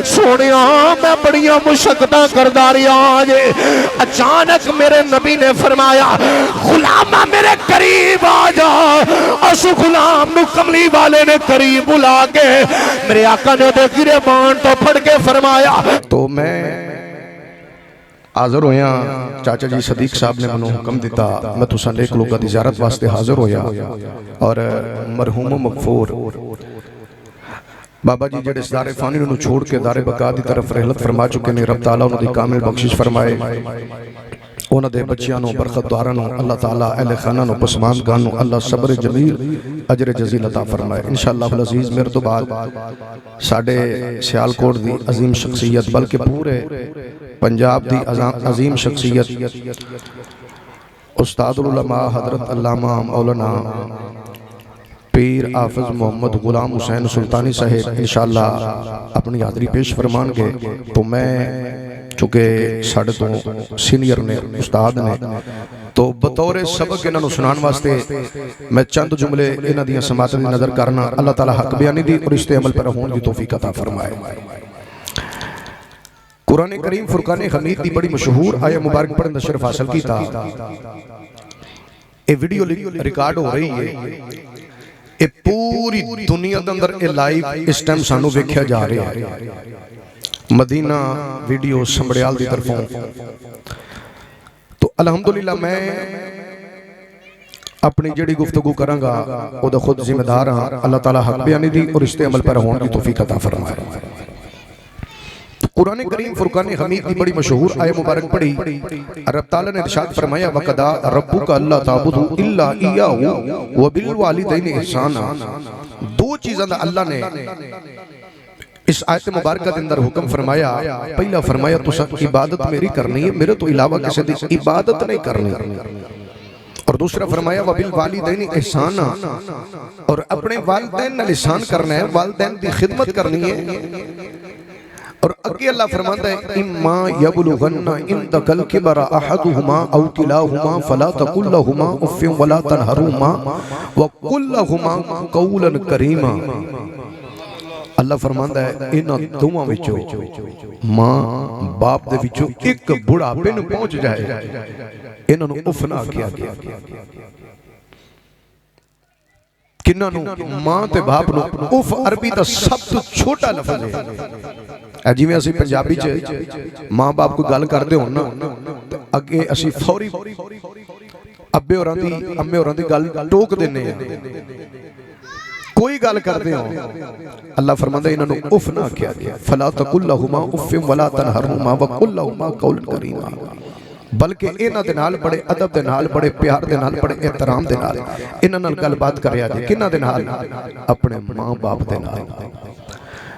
سونیا میں بڑیاں مشقتاں کردا رہیا جے اچانک میرے نبی نے فرمایا غلامہ میرے قریب آ جا اس غلام نو کملی والے نے قریب بلا کے میرے آقا نے دے گریبان تو پھڑ کے فرمایا تو میں حاضر ہویا چاچا جی صدیق صاحب نے منو حکم دیتا میں تو سن ایک لوگا دی زیارت واسطے حاضر ہویا اور مرحوم مغفور بابا جی جڑے اس دار فانی نو چھوڑ کے دار بقا دی طرف رحلت فرما چکے نے رب تعالیٰ انہوں دی کامل بخشش فرمائے انہوں دے بچیانوں برخت دوارانوں اللہ تعالیٰ اہل خانانوں پسماندگانوں اللہ صبر جمیل اجر جزیل عطا فرمائے انشاءاللہ العزیز میرے تو بعد ساڑھے سیالکوٹ دی عظیم شخصیت بلکہ پورے پنجاب دی عظیم شخصیت استاد العلماء حضرت علامہ مولانا پیر حافظ محمد غلام حسین سلطانی صاحب انشاءاللہ اپنی حاضری پیش فرمان گے تو میں چونکہ ساڑھے تو سینئر نے استاد نے تو بطور سبق انہوں سنان واسطے میں چند جملے انہوں دیا سماعت دی نظر کرنا اللہ تعالیٰ حق بیانی دی اور اس عمل پر ہون کی توفیق عطا فرمائے قرآن کریم فرقان حمید دی بڑی مشہور آیہ مبارک پر نشر حاصل کی تھا یہ ویڈیو ریکارڈ ہو رہی ہے یہ پوری دنیا اندر یہ لائیو اس ٹائم سانو ویکھیا جا رہا ہے مدینہ ویڈیو سمبڑیال دی طرفوں تو الحمدللہ میں اپنی جڑی گفتگو کرنگا او دا خود ذمہ دار ہاں اللہ تعالیٰ حق بیانی دی اور اس عمل پر ہون کی توفیق عطا فرمائے قرآن کریم فرقان حمید کی بڑی مشہور آیہ مبارک پڑھی رب تعالیٰ نے ارشاد فرمایا وَقَدَا رَبُّكَ أَلَّا تَعْبُدُوا إِلَّا إِيَّاهُ وَبِالْوَالِدَيْنِ إِحْسَانًا دو چیزاں دا اللہ نے اس آیت مبارکہ کے اندر حکم فرمایا پہلا فرمایا تو سب عبادت میری کرنی ہے میرے تو علاوہ کسی دی عبادت نہیں کرنی اور دوسرا فرمایا وَبِالْوَالِدَيْنِ إِحْسَانًا اور اپنے والدین نے احسان کرنا ہے والدین دی خدمت کرنی ہے اور اگے اللہ فرماتا ہے اِمَّا يَبْلُغَنَّ عِنْدَكَ الْكِبَرَ أَحَدُهُمَا أَوْ كِلَاهُمَا فَلَا تَقُلْ لَهُمَا أُفٍّ وَلَا تَنْهَرْهُمَا وَقُلْ لَهُمَا قَوْلًا كَرِيمًا اللہ فرماتا ہے انہاں دوواں وچوں ماں باپ دے وچوں ایک بڑھاپے نوں پہنچ جائے انہاں نوں اف نہ آکھیا گیا کنہاں نوں ماں تے باپ نوں اف عربی دا سب تو چھوٹا لفظ ہے جی میں اسی پنجابی چ ماں باپ کو گل کردے ہون نا اگے اسی فوری ابے ہوراں دی امے ہوراں دی گل ٹوک دینے ہیں کوئی گل کردے ہون اللہ فرماندا ہے انہاں نوں اف نہ آکھیا گیا فلا تقل لهما اف ولا تنهرهما وقل لهما قولا كريما بلکہ انہاں دے نال بڑے ادب دے نال بڑے پیار دے نال بڑے احترام دے نال انہاں نال گل بات کریا جے کنہاں دے نال اپنے ماں باپ دے نال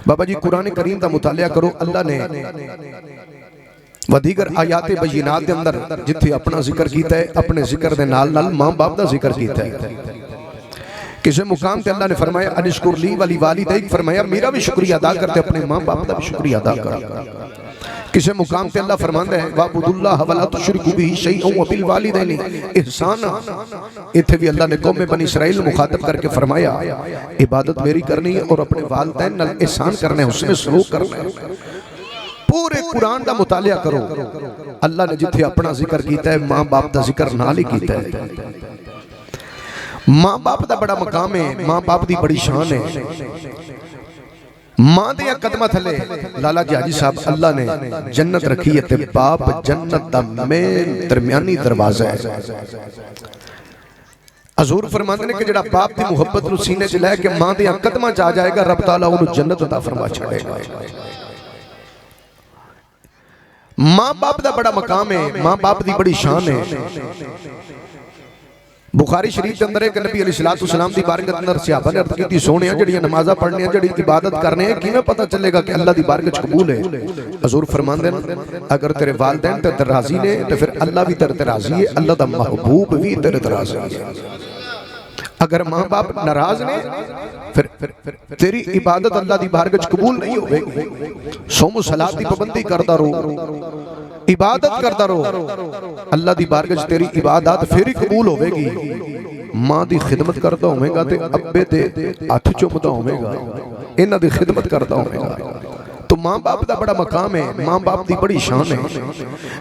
بابا جی قرآن کریم دا مطالعہ کرو اللہ نے و دیگر آیات بینات دے اندر جتھے اپنا ذکر کیتا ہے اپنے ذکر دے نال نال ماں باپ دا ذکر کیتا ہے کسی مقام تے اللہ نے فرمایا انشکر لی ولی والدیک فرمایا میرا بھی شکریہ ادا کرتے اپنے ماں باپ دا بھی شکریہ ادا کر کسی مقام تے اللہ فرماندا ہے وَعْبُدُ اللَّهَ وَلَا تُشْرِكُوا بِهِ شَيْئًا وَبِالْوَالِدَيْنِ إِحْسَانًا اتھے بھی اللہ نے قوم بنی اسرائیل مخاطب کر کے فرمایا عبادت میری کرنی ہے اور اپنے والدین نال احسان کرنے ہیں اس میں سلوک کرنا ہے پورے قرآن دا مطالعہ کرو اللہ نے جتھے اپنا ذکر کیتا ہے ماں باپ دا ذکر نال ہی کیتا ہے ماں باپ دا بڑا مقام ہے ماں باپ دی بڑی شان ہے ماں دیا قدمہ تھلے لالا جی حاجی صاحب اللہ نے جنت رکھی ہے تے باپ جنت دا مین درمیانی دروازہ ہے حضور فرماندے نے کہ جڑا باپ دی محبت نو سینے چ لے کے ماں دیا قدمہ جا جائے گا رب تعالیٰ انہوں جنت عطا فرما چھڑے گا ماں باپ دا بڑا مقام ہے ماں باپ دی بڑی شان ہے بخاری شریف کے اندر ایک نبی علیہ السلام دی بارگاہ اندر صحابہ نے عرض کی تھی سونے ہیں جڑیاں نمازہ پڑھنے ہیں جڑی عبادت کرنے ہیں کیوں پتہ چلے گا کہ اللہ دی بارگاہ قبول ہے حضور فرماندے ہیں اگر تیرے والدین تے راضی نے تو پھر اللہ بھی تیرے راضی ہے اللہ دا محبوب بھی تیرے راضی ہے اگر ماں باپ ناراض نے پھر تیری عبادت اللہ دی بارگاہ قبول نہیں ہوئے گی صوم و صلاۃ دی پابندی کردا رہو عبادت کردا رہو اللہ دی بارگاہ تیری عبادات پھر ہی قبول ہوے گی ماں دی خدمت کردا ہوے گا تے ابے دے ہاتھ چومدا ہوے گا انہاں دی خدمت کردا ہوے گا تو تو ماں باپ دا بڑا مقام ہے، ماں باپ دی بڑی شان ہے۔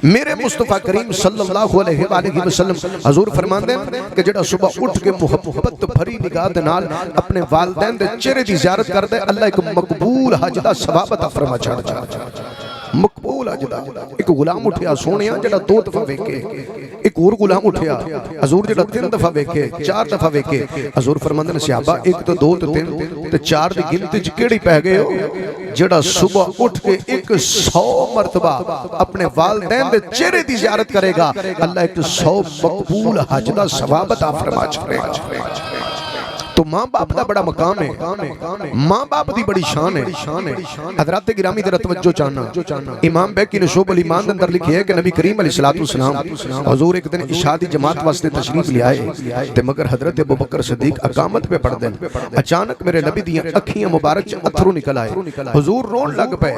میرے مصطفیٰ کریم صلی اللہ علیہ وآلہ وسلم حضور فرماندے ہیں کہ جڑا صبح اٹھ کے محبت بھری نگاہ دے نال اپنے والدین دے چہرے دی زیارت کر دے، اللہ ایک مقبول حج دا ثواب عطا فرما چھڑ مقبول حج دا۔ ایک غلام اٹھیا سونیا جڑا 2 دفعہ ویکھے، ایک اور غلام اٹھیا حضور جڑا 3 دفعہ ویکھے، 4 دفعہ ویکھے۔ حضور فرماندے نے صحابہ 1 تو 2 تو 3 تے 4 دی گنتی وچ کیڑی پہ گئے ہو؟ جڑا صبح اٹھ کے 100 مرتبہ اپنے والدین دے چہرے دی زیارت کرے گا، اللہ ایک 100 مقبول حج دا ثواب عطا فرما چھڑے گا۔ تو ماں باپ دا بڑا مقام ہے، ماں باپ دی بڑی شان ہے۔ حضرات گرامی ذرا توجہ چاہنا، امام بیکی نے شعب الایمان اندر لکھی ہے کہ نبی کریم علیہ السلام حضور ایک دن عشاء دی جماعت واسطے تشریف لے آئے تے مگر حضرت ابوبکر صدیق اقامت پہ پڑھ دیں، اچانک میرے نبی دیاں اکھیاں مبارک چ اتھرو نکل آئے، حضور رون لگ پے۔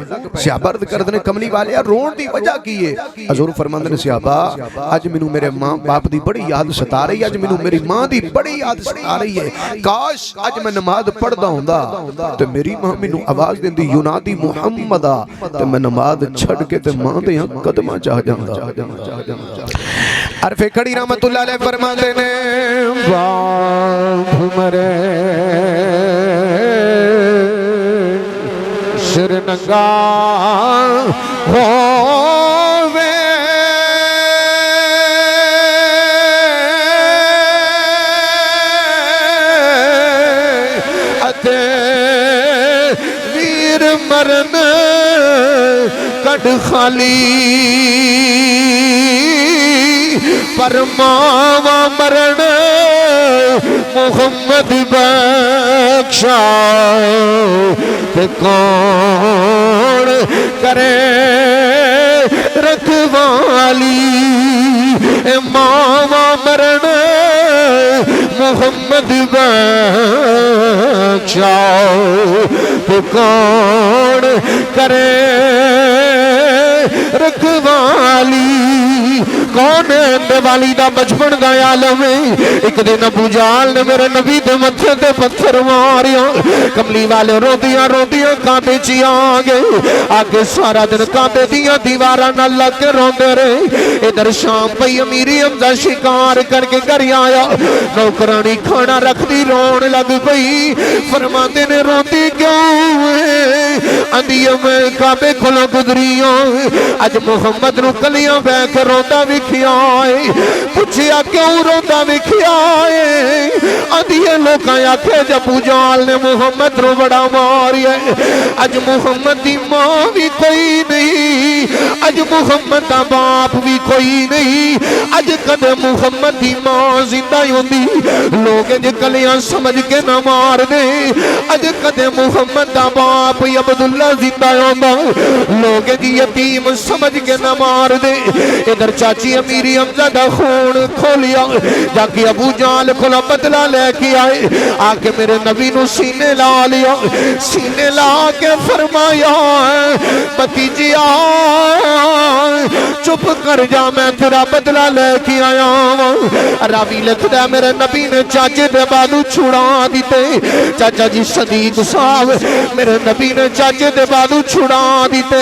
صحابہ عرض کردے کملی والے رون دی وجہ کی ہے؟ حضور فرماندے نے صحابہ اج مینوں میرے ماں باپ دی بڑی یاد ستا رہی ہے، اج مینوں میری ماں دی بڑی یاد ستا رہی ہے، کاش آج میں نماز پڑھدا ہوندا تے میری ماں مینوں آواز دیندی ینادی محمدا تے میں نماز چھڑ کے تے ماں دے قدماں چاہ جاندا۔ عرف کھڑی رحمت اللہ علیہ فرماندے نے باپ مرے سر ننگا ہووے ویر مرن کڈ خالی پر ماوا مرن محمد بخشا تے کون کرے رکھوالی ماوا مرن محمد بخشا تو کون کرے رکھوالی۔ کون دیوالی دا بچپن دا عالم ہے؟ ایک دن ابو جہل نے میرے نبی دے متھے تے پتھر ماریا، کملی والے روندیاں روندیاں کعبے چ آ گئے، آگے سارا دن کعبے دیاں دیواراں نال لگ کے روندے رہے۔ ادھر شام پئی امیر حمزہ شکار کر کے گھر آیا، نوکرانی کھانا رکھ دی رون لگ پئی، فرماندے نے روندی کیوں ہے؟ اندی میں کعبے کھلو گزریاں، اج محمد نو کلیاں بہ کے روندا وکھیا ہے، پوچھیا کیوں روندا وکھیا ہے؟ اندی لوکاں آکھے جب ابو جہل نے محمد نو بڑا ماریا، اج محمد دی ماں بھی کوئی نہیں، اج محمد دا باپ بھی کوئی نہیں، اج کدے محمد دی ماں زندہ ہوندی لوگ اج کلیاں سمجھ کے نہ مار دے، اج کدے محمد دا باپ عبداللہ زندہ ہوندا لوگ اج یتیم سمجھ کے نہ مار دے۔ ادھر چاچی امیری حمزہ دا خون کھولیا، جا کے ابو جہل کھولا بدلہ لے کے آئے، آ کے میرے نبی نو سینے لا لیا، سینے لا کے فرمایا بھتیجیا چپ کر جا میں تیرا بدلہ لے کے آیا۔ راوی لکھدا میرے نبی نے چاچے دے بالو چھڑا دیتے، چاچا جی صدیق صاحب میرے نبی نے چاچے دے بالو چھڑا دیتے،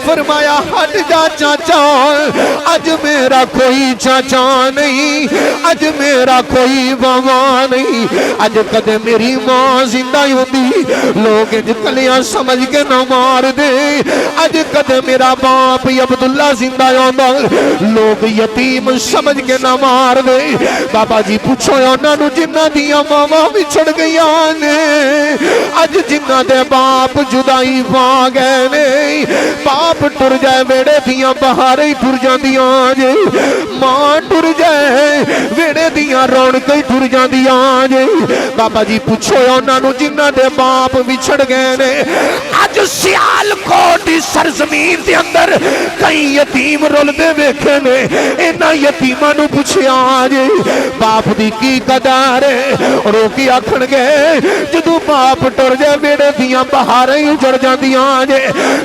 فرمایا ہٹ جا چاچا، اج میرا کوئی چاچا نہیں، اج میرا کوئی بابا نہیں، اج کدے میری ماں زندہ ہوندی لوگ اج کلیاں سمجھ کے نہ مار دے، اج کدے میرا باپ عبداللہ زندہ ہوندا لوگ یتیم سمجھ کے نہ مار دے۔ بابا جی پوچھو انہاں نو جنہاں دیاں ماواں وچھڑ گئیاں نے، اج جنہاں دے باپ جدائی پا گئے نے، باپ ٹر جائے ویڑے دیاں بہاریں ہی ٹر جاندیاں جے، ماں ٹر جائے ویڑے دیاں رونقیں ہی ٹر جاندیاں جے۔ بابا جی پوچھو انہاں نو جنہاں دے باپ وچھڑ گئے نے، اج سیالکوٹ دی سرزمین دے اندر کئی یتیم رلدے ویکھے نے، انہاں یتیماں نو پوچھیا جے باپ دی کی قدر ہے، روکی آکھن گے جدوں باپ ٹر جائے ویڑے دیاں بہاریں ہی اجڑ جاندیاں جے،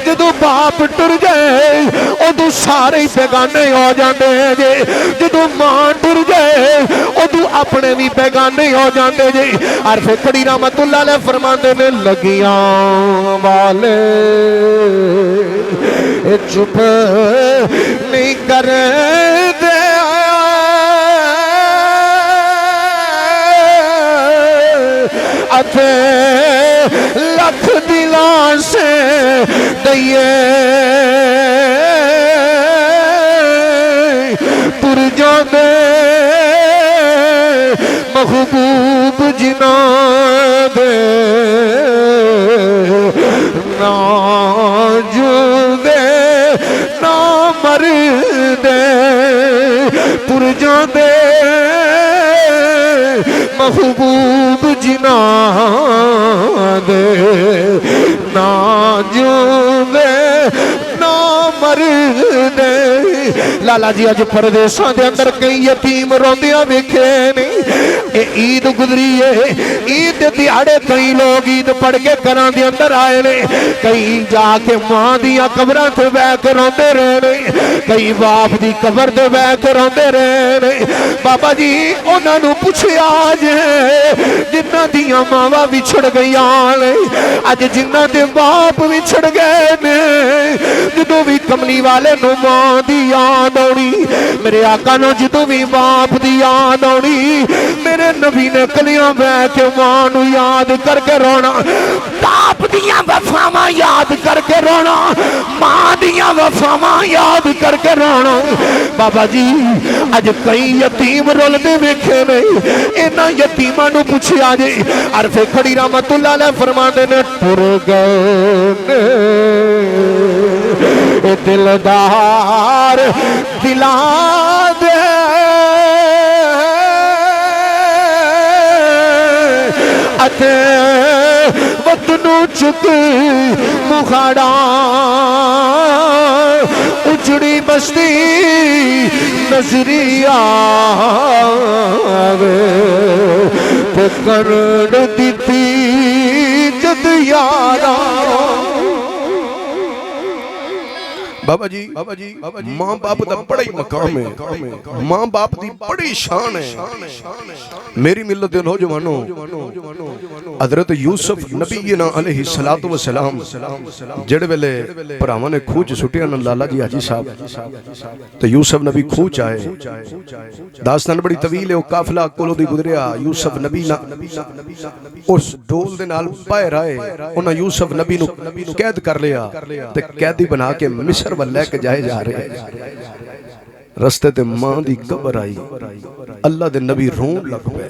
جدوں باپ ٹر جائے ادو سارے بیگانے ہو جاندے جے، جدوں ماں ٹر جائے ادو اپنے بھی بے گانے ہو جاتے جی عارف کھڑی رحمت اللہ علیہ فرماتے نے لگیاں والے چپ نہیں کر دے اتے لکھ دلان سے دئیے تر جو دے محبوب جنا دے نا جو دے نا مر دے تر جو دے محبوب جنا دے نا جو دے نا مر دے لالا جی اج پردیساں دے اندر کئی یتیم روندیاں ویکھے نہیں اے عید گزری ہے عید دے دیہاڑے کئی لوگ عید پڑھ کے گھراں دے اندر آئے نے کئی جا کے ماں دیاں قبراں تے بیٹھ کے روندے رہے نے کئی باپ دی قبر تے بیٹھ کے روندے رہے نے بابا جی انہاں نوں پوچھیا جے جنہاں دیاں ماواں وچھڑ گئیاں نے اج جنہاں دے باپ وچھڑ گئے نے جدوں بھی کملی والے نوں ماں دی یاد آنی میرے آقا نوں جدوں بھی باپ دی یاد آنی میرے نبی نے کلیاں بیٹھ کے ماں نوں یاد کر کے رونا باپ دیاں وفاواں یاد کر کے رونا ماں دیاں وفاواں یاد کر کے رونا بابا جی اج کئی یتیم رولدے ویکھے نہیں انہاں یتیماں نوں پوچھیا جی عارف کھڑی رحمت اللہ علیہ فرماندے نے ٹر گئے اے دلدار دلا دے اتے وطنو چک مخاڑا اجڑی بستی نظری آوے تے کرن دیتی جد یارا بابا جی ماں باپ دا بڑا ہی مقام ہے ماں باپ دی بڑی شان ہے میری ملت نوجوانوں حضرت یوسف نبینا علیہ السلام جڑے ویلے بھراواں نے کھوچ سٹیا نا لالا جی حاجی صاحب تے یوسف نبی کھوچ آئے داستان بڑی طویل ہے او قافلہ کولو دی گزریا یوسف نبی اس ڈول دے نال باہر آئے انہاں یوسف نبی نو قید کر لیا تے قیدی بنا کے مصر ول لے کے جائے جا رہے رستے تے ماں دی قبر آئی اللہ دے نبی رون لگ پے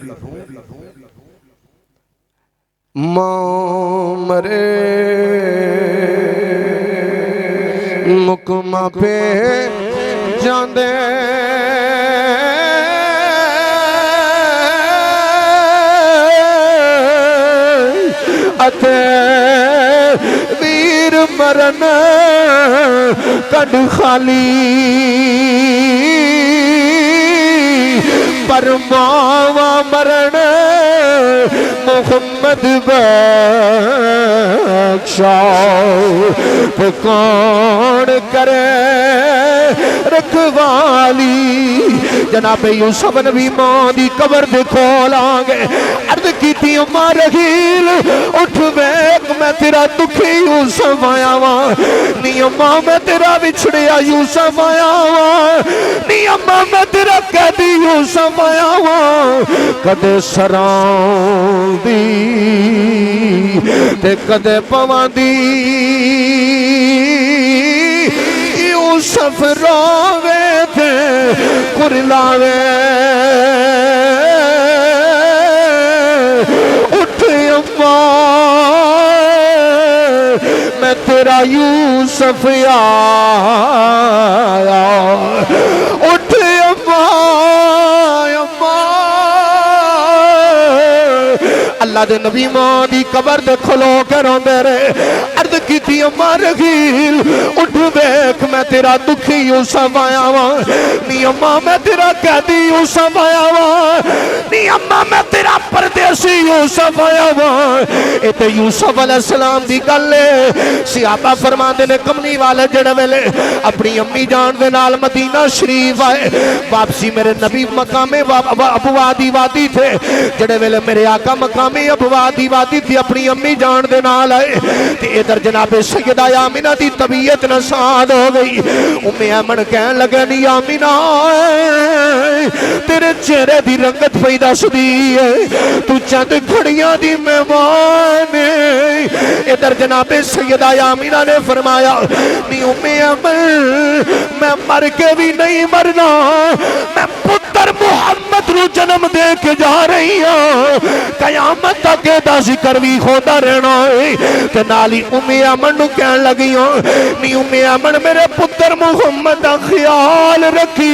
ماں مرے مکمہ پہ جاندے اتے ویر مرن کڈ خالی پر ماوا مرن محمد بخشا تو کون کرے رکھوالی جناب یوسف نبی ماں دی قبر دے کھول آگے عرض کیتی اماں رحیل اٹھ بیک میں تیرا دکھی یوسف آیا وہاں نی اماں میں تیرا بچھڑیا یوسف آیا وہاں نی اماں میں تیرا قیدی یوسف آیا وہاں کدے سران دی تے کدے پوان دی یوسف روے تھے کرلاوے اٹھ اماں میں تیرا یوسف آیا اٹھ اماں اللہ دے نبی ماں دی قبر دے کھلو کے روندے رہے عرض کی تھی اما رحیل اٹھ دیکھ میں تیرا دکھی یوسف آیا ہوا نی اما میں تیرا قیدی یوسف آیا ہوا نی اما میں تیرا پردیسی یوسف آیا ہوا اے تے یوسف علیہ السلام دی گل لے صحابہ فرماندے نے کملی والے جڑے ویلے اپنی امی جان دے نال مدینہ شریف آئے واپسی میرے نبی مقام ابو وادی وادی تھے جڑے ویلے میرے آقا مقام ابو وادی وادی تھی اپنی امی جان دے نال آئے تے ادھر جناب سیدہ آمینہ دی طبیعت نساد ہو گئی ایمن کہن لگے نی آمینہ تیرے چہرے دی رنگت پیدا سدی ہے تو چند گھڑیاں دی مہمان ادھر جناب سیدہ آمینہ نے فرمایا نی ایمن میں مر کے بھی نہیں مرنا میں پتر محمد رو جنم دے کے جا رہی ہوں قیامت تک دا ذکر بھی ہوتا رہنا ہے کہ نالی ایمن نو کہن لگی ہوں نی ایمن میرے پتر محمد دا خیال رکھی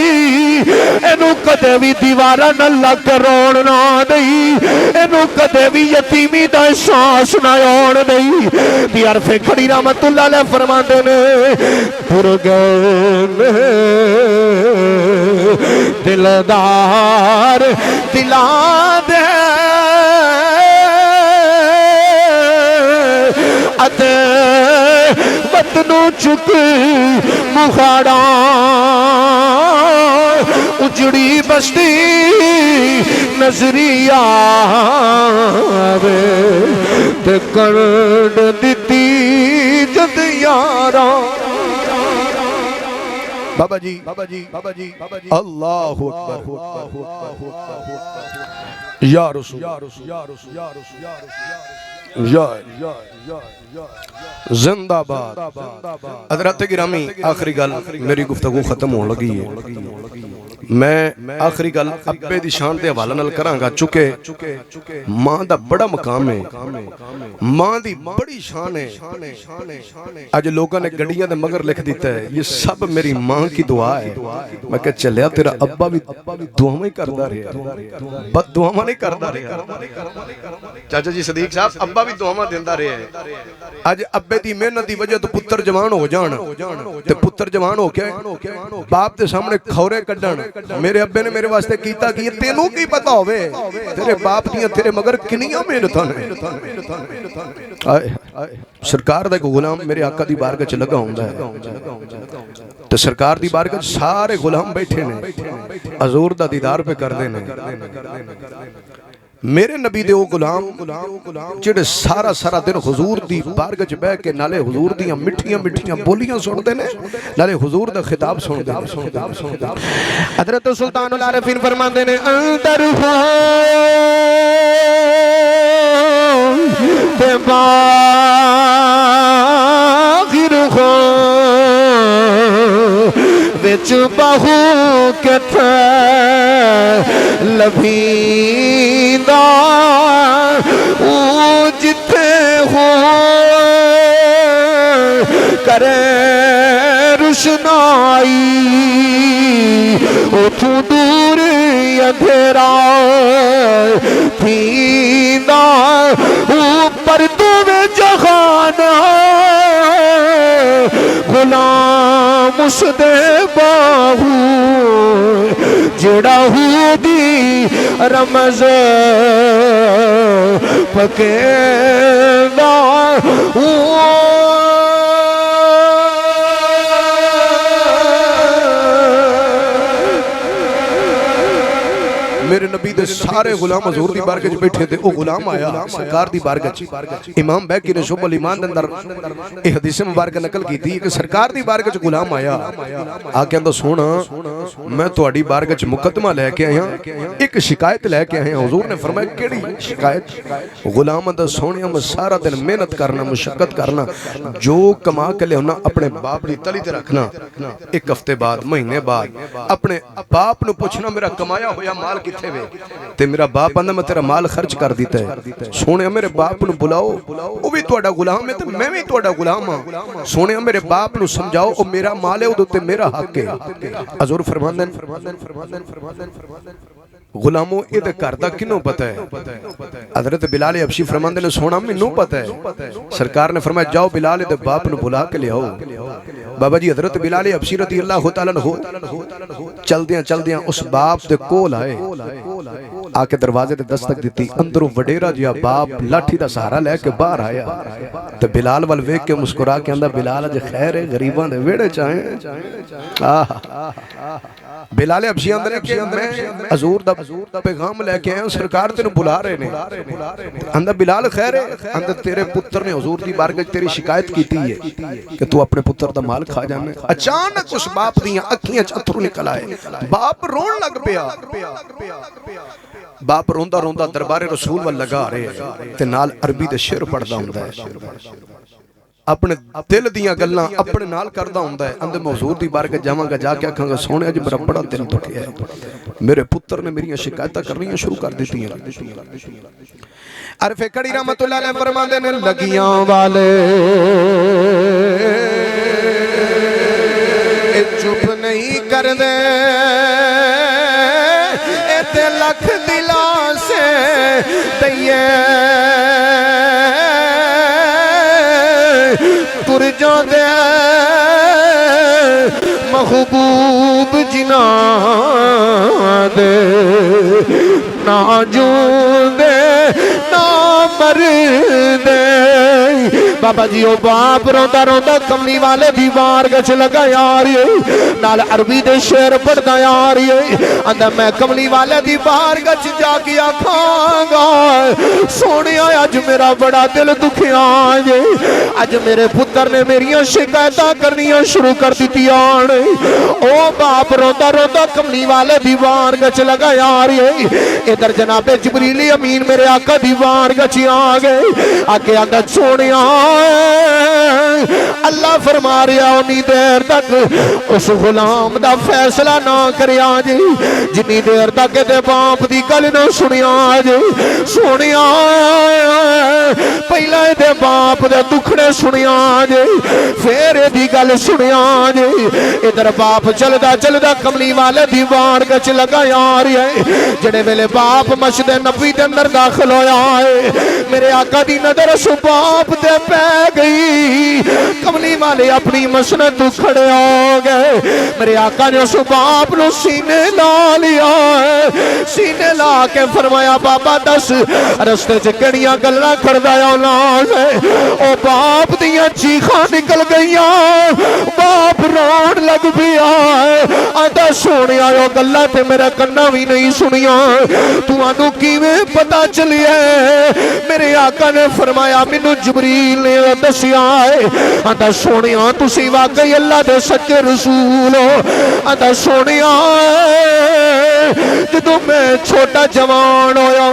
اینو کدے بھی دیوارہ نہ لگ روڑ نہ دئی اینو کدے بھی یتیمی دا احساس نہ اوڑ دئی دی عرف کھڑی رحمت اللہ علیہ فرماتے نے پر گئے دلدار دلا دے اتے وطنو چک مخاڑا اجڑی بستی نظری آوے تے کرد دیتی جد یارا بابا جی اللہ اکبر یا رسول زندہ باد حضرات گرامی آخری گل میری گفتگو ختم ہو لگی ہے میں آخری گل ابے دی شان دے حوالہ نال کراں گا چونکہ ماں دا بڑا مقام ہے ماں دی بڑی شان ہے آج لوگاں نے گڑیاں دے مگر لکھ دیتا ہے یہ سب میری ماں کی دعا ہے میں کہ چلیا تیرا ابا بھی دعا میں کردا رہا بد دعا میں نہیں کردا رہا چاچا جی صدیق صاحب ابا بھی دعا میں دیندا رہا آج ابے دی محنت دی وجہ تو پتر جوان ہو جان تے پتر جوان ہو کے باپ دے سامنے کھورے کڈن میرے ابے نے میرے واسطے کیتا کہ یہ تینوں کی پتا ہوئے تیرے باپ دیاں تیرے مگر کنیاں محنتاں نے سرکار دا ایک غلام میرے آقا دی بارگاہ چ لگا ہوندا ہے تے سرکار دی بارگاہ سارے غلام بیٹھے نے حضور دا دیدار پہ کردے نے میرے نبی دے وہ غلام جڑے سارا دن حضور دی بارگاہ چ بیٹھ کے نالے حضور دیاں مٹھیاں بولیاں سنتے نے نالے حضور دا خطاب سنتے نے حضرت سلطان العارفین فرماندے نے اندر ہو تے باغر ہو وچ بہو کے تھے لبھیندا او جتے ہو کرے روشنائی اتھوں دور اندھیرا تھیندا اوپر دوے جہانا غلام اس دے باہو جڑا ہو دی رمز پکینا میرے نبی دے سارے غلام حضور دی بارگاہ چ بیٹھے تھے او غلام آیا سرکار دی بارگاہ چ امام بیکی نے شعب الایمان دے اندر اے حدیث مبارک نقل کی تھی کہ سرکار دی بارگاہ چ غلام آیا آ کے اندر سونا میں تہاڈی بارگاہ چ مقدمہ لے کے آیا ایک شکایت لے کے آیا حضور نے فرمایا کیڑی شکایت غلام دا سونیا میں سارا دن محنت کرنا مشقت کرنا جو کما کے لے ہونا اپنے باپ دی تلی تے رکھنا ایک ہفتے بعد مہینے بعد اپنے باپ نو پوچھنا میرا کمایا ہویا مال کی تے میرا باپ آندا میں تیرا مال خرچ کر دیتا ہے سونے میرے باپ نو بلاؤ وہ بھی تہاڈا غلام ہے تے میں بھی تہاڈا غلام ہاں سونے میرے باپ نو سمجھاؤ او میرا مال ہے او تے میرا حق ہے حضور فرماندے غلاموں یہ گھر دا کنوں پتہ ہے؟ حضرت بلال حبشی فرماندے نے سونا مینوں پتہ ہے۔ سرکار نے فرمایا جاؤ بلال دے باپ نو بلا کے لے آؤ۔ بابا جی حضرت بلال حبشی رضی اللہ تعالیٰ عنہ چل دیاں اس باپ دے کول آئے، آ کے دروازے تے دستک دیتی، اندروں وڈیرا جیا باپ لاٹھی دا سہارا لے کے باہر آیا تے بلال وال ویکھ کے مسکرا کے آندا بلال اج خیر ہے غریباں دے ویڑے چاہیں۔ بلال حبشی اندر کہ میں حضور دا پیغام لے کے آیا ہوں، سرکار تینوں بلا رہے نے۔ اندر بلال خیر ہے، اندر تیرے پتر نے حضور دی بارگاہ تیری شکایت کیتی ہے کہ تو اپنے پتر دا مال کھا جانا۔ اچانک اس باپ دیاں اکھیاں چ اتھرو نکل آئے، باپ رون لگ پیا۔ باپ روندا روندا دربار رسول وال لگا رہے تے نال عربی دے شعر پڑھدا ہوندا ہے، اپنے دل دیاں گلاں اپنے نال کردا ہوندا ہے۔ اندر حضور دی بارگاہ جاواں گا، جا کے آکھاں گا سونے اج میرا بڑا دل دکھیا ہے، میرے پتر نے میری شکایتاں کرنیاں شروع کر دیتی ہیں۔ عرف کڑی رحمت اللہ علیہ فرماندے نے لگیاں والے چپ نہیں کر دے تے لکھ دلا سے دئیے تر جان دے محبوب جنا دے نہ جون دے نہ مر دے۔ بابا جی او باپ روندا روندا کملی والے دی بارگاہ چ لگا یار نال عربی دے شعر پڑھدا یار اندر میں کملی والے دی بارگاہ چ جا کے آکھاں گا سونیا اج میرا بڑا دل دکھیا جے، اج میرے پتر نے میریاں شکایتاں کرنیاں شروع کر دتیاں نے۔ او باپ روندا روندا کملی والے دی بارگاہ چ لگا یار ادھر جناب جبریل امین میرے آقا دی بارگاہ چ آ گئے، آ کے آندا سونیا اللہ فرما رہا انی دیر تک اس غلام دا فیصلہ نہ کریا جی جنی دیر تک دے باپ دی گل نہ سنیا جی۔ سنیا پہلا دے باپ دے دکھڑے سنیا جی پھر دی گل سنیا جی۔ ادھر باپ چلدا چلدا کملی والے دی بارگاہ چ لگا یار جڑے ویلے باپ مسجد نبوی دے اندر داخل ہویا ہے میرے آقا دی نظر اس باپ تے پہ گئی، کملی والے اپنی مسند تو کھڑے ہو گئے، میرے آقا نے اس باپ نو سینے لا لیا ہے، سینے لا کے فرمایا بابا دس رستے چ کیڑیاں گلاں کردا اولاد ہے۔ او باپ دیاں چیخاں نکل گئیاں، باپ رون لگ پیا آندا سونیا او گلاں تے میرا کنا وی نہیں سنیاں، تانوں کیویں پتہ چلیا؟ میرے آقا نے فرمایا مینوں جبریل نے دسیا ہے، آندا سونیا تسی واقعی اللہ دے سچے رسول ہو، آندا سونیا جدوں میں چھوٹا جوان ہویا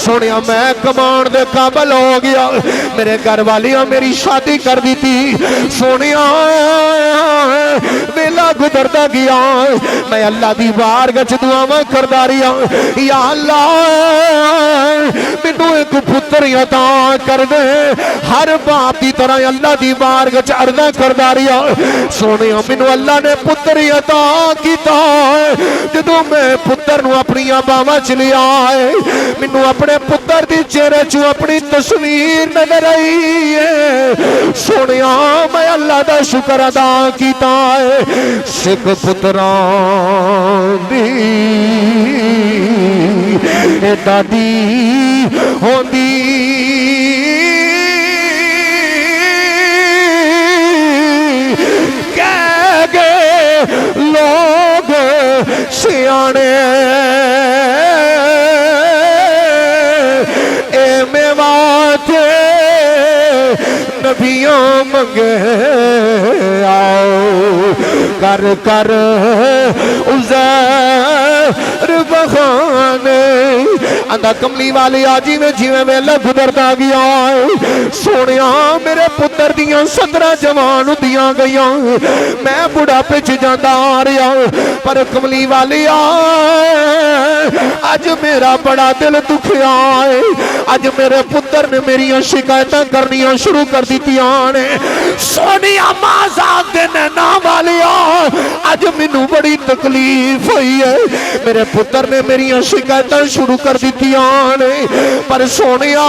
سونیا میں کمان دے قابل ہو گیا، میرے گھر والیاں میری شادی کر دی تھی، سونیا ویلا گزردا گیا میں اللہ دی بارگاہ چ دعاواں کردا رہیا یا اللہ مینوں ایک پتر عطا کر دے، ہر باپ دی طرح اللہ دی بارگاہ چ عرضاں کردا رہیا سونیا مینوں اللہ نے پتر عطا کیتا جدوں میں پتر نو اپنی باواں چ لیا ہے مینوں اپنے پتر دی چہرے چ اپنی تصویر نظر آئی ہے، سونیا میں اللہ دا شکر ادا کیتا ہے سکھ پتراں دی دادی ہوندی کہہ گئے لوگ سیانے اے میوات نبیوں منگے آؤ کر کر عزیر بخانے اندھا کملی والی آجی میں جیویں ویلے گزردا گیا سونیا میرے پتر دیاں 17 جوان دیاں گئیاں میں بڑا پچ جاندا آ رہا پر کملی والی آج میرا بڑا دل دکھیا ہے، آج میرے پتر نے میری شکایتاں کرنیاں شروع کر دیتیاں نے، سونیا مازاد دے نام والیا آج مینوں بڑی تکلیف ہوئی ہے، میرے پتر نے میری شکایتاں شروع کر دیتیاں نے، پر سونیا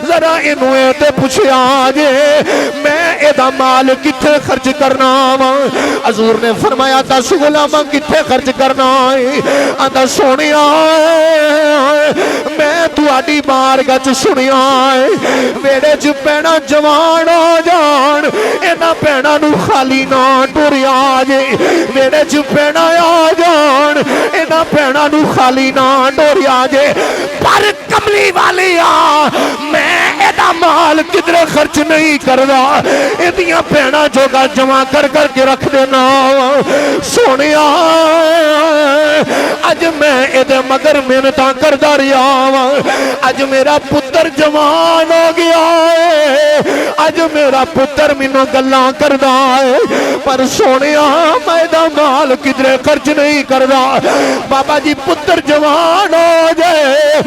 ذرا انہوں تے پوچھیا جے میں ایدہ مال کتھے خرچ کرنا وا؟ حضور نے فرمایا 10 غلاماں کتھے خرچ کرنا ہے؟ آندا سونیا میں تہاڈی بارگاہ چ سنیا ہے ویڑے چ پینا جوان ہو جان، انہاں پینا نو خالی نہ ٹریا جے، ویڑے چ پینا آ جان انہاں پینا نو خالی نہ ٹریا جے، پر کملی والی آ میں ایدہ مال کدھر خرچ نہیں کردا، ایدیاں پینا جوگا جمع کر کر کے رکھ دینا سونیا اج میں ایدے مگر محنتاں کردا رہیا، اج میرا پتر جوان ہو گیا ہے، اج میرا پتر مینوں گلاں کردا ہے، پر سونیا میں ایدہ مال کدھر خرچ نہیں کردا۔ بابا جی پتر جوان ہو جائے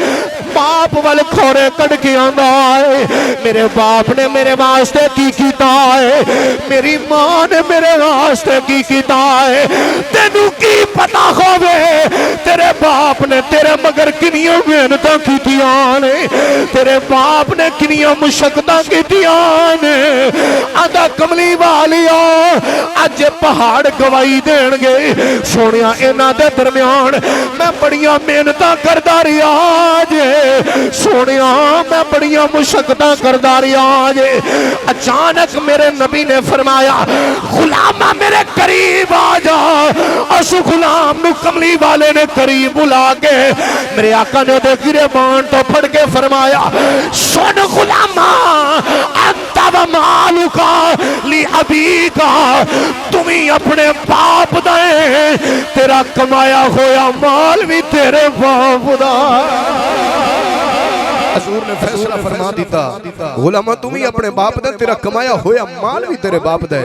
باپ وال کھورے کڑ کے آندا ہے، میرے باپ نے میرے واسطے کی کیتا ہے، میری ماں نے میرے واسطے کی کیتا ہے، تینوں کی پتا ہووے تیرے باپ نے تیرے مگر کنیاں محنتاں کیتیاں نے، تیرے باپ نے کنیاں مشقتاں کیتیاں نے۔ آندا کملی والیا اج پہاڑ گواہی دین گے سونیا انہاں دے درمیان میں بڑیاں محنتاں کردا رہیا جے، سونیا میں بڑیاں مشقتاں کردا رہیا جے۔ اچانک میرے نبی نے فرمایا غلامہ میرے قریب آ جا، اس غلام نو کملی والے نے قریب بلا کے میرے آقا نے دے گریبان تو پھڑ کے فرمایا سن غلامہ انت و مالکا لی ابی کا، تمہیں اپنے باپ دائیں، تیرا کمایا ہویا مال بھی تیرے باپ دا۔ حضور نے فیصلہ فرما دیتا غلامہ تمہیں اپنے باپ دے، تیرا کمایا ہویا مال بھی تیرے باپ دے۔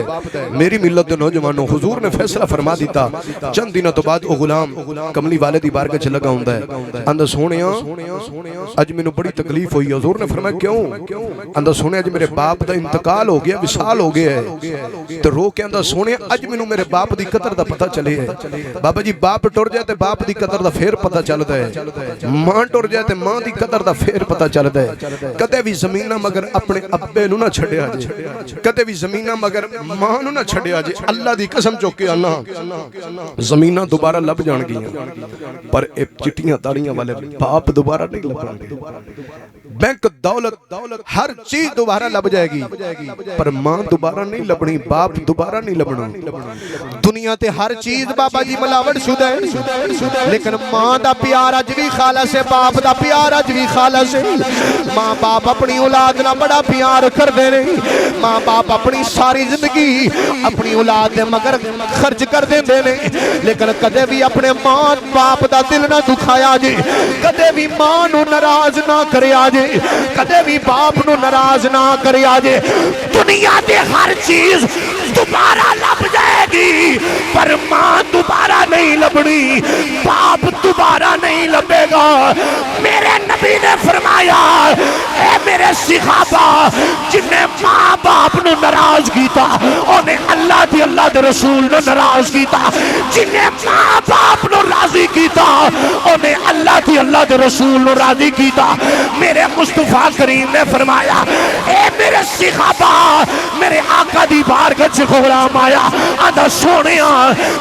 میری ملت دے نوجوانوں حضور نے فیصلہ فرما دیتا۔ چند دنوں تو بعد وہ غلام کملی والے دی بارگاہ چ لگا ہوندا ہے، آندا سونیا اج مینوں بڑی تکلیف ہوئی۔ حضور نے فرمایا کیوں؟ آندا سونیا اج میرے باپ دا انتقال ہو گیا، وصال ہو گیا ہے، تے رو کے آندا سونیا اج مینوں میرے باپ دی قدر دا پتہ چلے ہے۔ بابا جی باپ ٹر جائے تے باپ دی قدر دا پھر پتہ چلدا ہے، ماں ٹر جائے تے ماں دی قدر دا پھر پتہ چلدا ہے۔ کدے بھی زمینہ مگر اپنے ابے نو نہ چھڑیا جے، کدے بھی زمینہ مگر ماں نو نہ چھڑیا جے۔ اللہ دی قسم چوکے آنا زمینہ دوبارہ لب جان گیا، پر اے چٹیاں تاڑیاں والے باپ دوبارہ نہیں لبن گے۔ بینک دولت ہر چیز دوبارہ لب جائے گی، پر ماں دوبارہ نہیں لبنی، باپ دوبارہ نہیں لبنا۔ دنیا تے ہر چیز بابا جی ملاوٹ شدہ ہے، لیکن ماں دا پیار اج بھی خالص ہے، باپ دا پیار اج بھی خالص ہے۔ ماں باپ اپنی اولاد نہ بڑا پیار کر دے رہے، ماں باپ اپنی ساری زندگی اپنی اولاد دے مگر خرچ کر دے دے، لیکن کدے بھی اپنے ماں باپ دا دل نہ دکھایا جے، کدے بھی ماں نو ناراض نہ کریا جے، کدے بھی باپ نو ناراض نہ کریا جے۔ دنیا دے ہر چیز دوبارہ لب جائے گی، پر ماں دوبارہ نہیں لبنی، باپ دوبارہ نہیں لبے گا۔ میرے نبی نے فرمایا اے میرے صحابہ جن نے ماں باپ نو ناراض کیتا انہیں اللہ دے رسول نو ناراض کیتا، جن نے ماں باپ نو راضی کیتا انہیں اللہ دے رسول نو راضی کیتا۔ میرے مصطفیٰ کریم نے فرمایا اے میرے صحابہ میرے آقا دی بارگاہ چ غلام آیا، آندا سونیا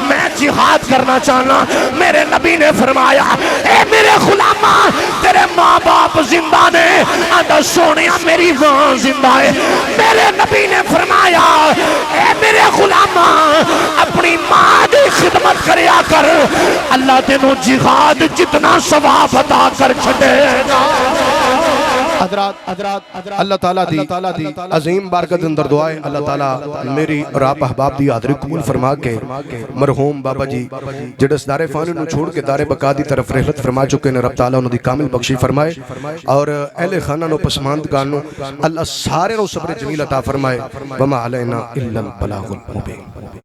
میں جہاد کرنا چاہنا۔ میرے نبی نے فرمایا اے میرے غلامہ تیرے ماں باپ زندہ نے، آندا سونیا میری ماں زندہ ہے۔ میرے نبی نے فرمایا اے میرے غلامہ اپنی ماں دی خدمت کریا کر، اللہ تینوں جہاد جتنا ثواب عطا کر چھڑے گا۔ حضرات اللہ تعالیٰ دی عظیم بارکت اندر دعائے اللہ تعالیٰ میری اور آپ احباب دی حاضری قبول فرما کے مرحوم بابا جی جڑس دار فانی نو چھوڑ کے دار بقا دی طرف رحلت فرما چکے نے، رب تعالیٰ انہوں دی کامل بخشی فرمائے اور اہل خانہ نو پسماندگان نو اللہ سارے نو صبر جمیل عطا فرمائے۔ وما علینا الا البلاغ المبین۔